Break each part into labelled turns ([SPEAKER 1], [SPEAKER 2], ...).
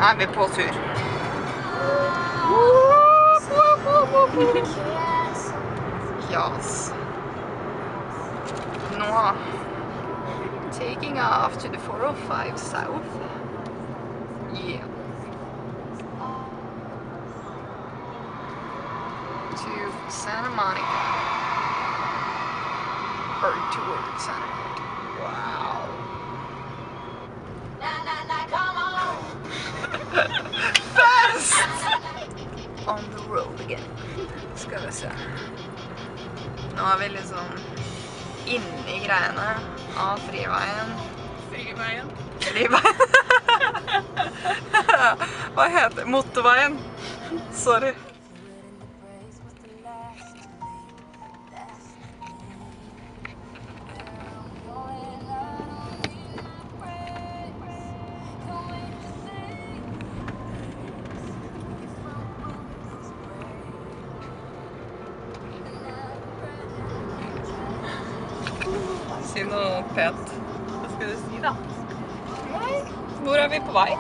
[SPEAKER 1] er vi på tur. Yes. Nå taking off to the 405 South. Yeah. To Santa Monica. Or toward Santa Monica. Wow. Fast! On the road again. Skal vi se. Nå er vi liksom inne i greiene av friveien.
[SPEAKER 2] Friveien?
[SPEAKER 1] Friveien? Hva heter det? Motorveien? Sorry. Si noe pent.
[SPEAKER 2] Hva skal du si da?
[SPEAKER 1] Nei, hvor er vi på vei?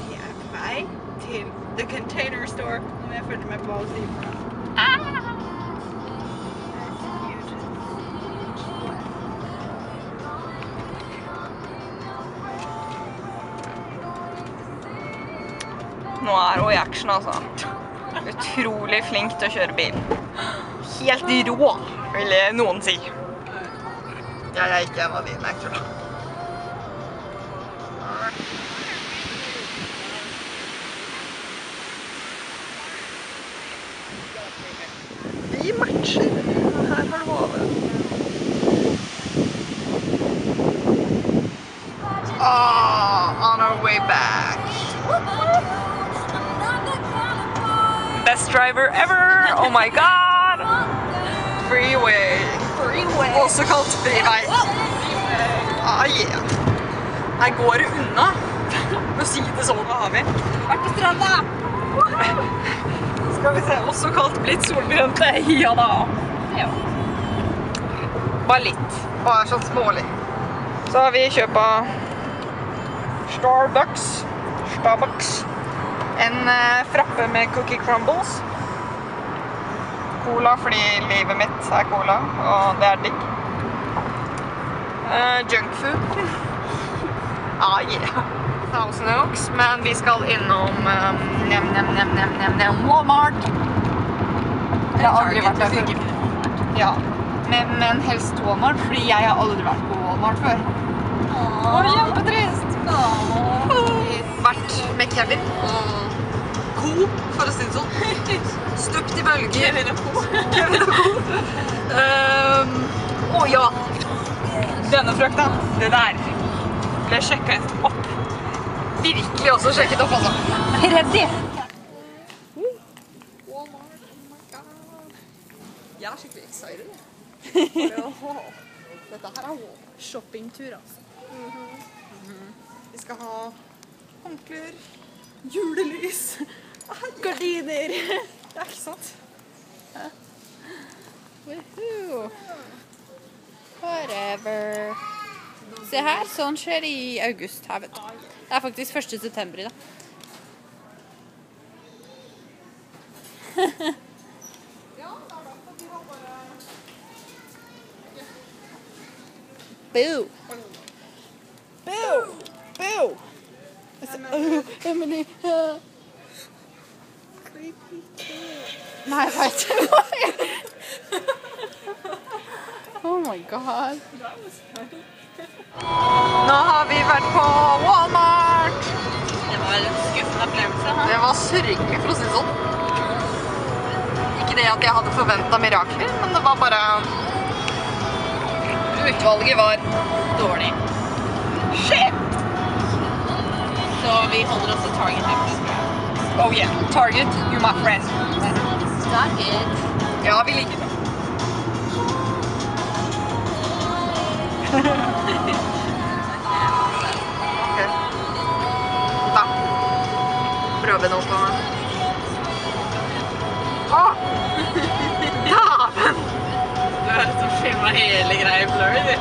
[SPEAKER 2] Vi er på vei til The Container Store. Om jeg følger med på hva du sier.
[SPEAKER 1] Nå er hun i action, altså. Utrolig flink til å kjøre bil. Helt rå, vil noen si. Jeg er ikke en av dine, jeg tror. Vi matcher. Her har du hodet. On our way back. Best driver ever! Oh my god! Freeway. Også kalt frivei. Ah, yeah. Her går det unna. Å si det sånn, hva har vi? Vært på stranda! Skal vi se, også kalt blitt solbrente. Ja da. Ja. Bare litt. Bare sånn smålig. Så har vi kjøpet Starbucks. En frappe med cookie crumbles. Cola, fordi livet mitt er cola, og det er digg. Junk food. Ah, yeah. Thousand Oaks, men vi skal innom Walmart. Jeg har aldri vært der før. Ja, men helst Walmart, fordi jeg har aldri vært på Walmart før. Åh, kjempetrist! Vært med Kevin og Co, for å si det sånn. Støpt i bølger. Kevin og Co. Å ja, denne frukta, det der ble sjekket opp. Virkelig også sjekket opp, altså. Ready! Walmart, oh my god. Jeg er skikkelig excited. Dette her er Walmart.
[SPEAKER 2] Shoppingtur, altså.
[SPEAKER 1] Vi skal ha håndklær, julelys, gardiner. Det er ikke sant?
[SPEAKER 2] Woohoo! Whatever. Se her, sånn skjer i august her, vet du. Det er faktisk 1. september i dag. Boo! Boo! Boo! Emily! Nei, jeg vet ikke. Oh my god.
[SPEAKER 1] Nå har vi vært på Walmart.
[SPEAKER 2] Det var en skuffende opplevelse.
[SPEAKER 1] Det var sørgelig, for å si det sånn. Ikke det at jeg hadde forventet mirakler, men det var bare... Utvalget var
[SPEAKER 2] Dårlig.
[SPEAKER 1] shit.
[SPEAKER 2] Så vi holder oss til Target her.
[SPEAKER 1] Oh yeah, Target, you my friend.
[SPEAKER 2] Target.
[SPEAKER 1] Ja, vi liker det. Ok. Da. Prøver noe på meg. Åh! Daven!
[SPEAKER 2] Du har liksom filmet hele greia blurry, du.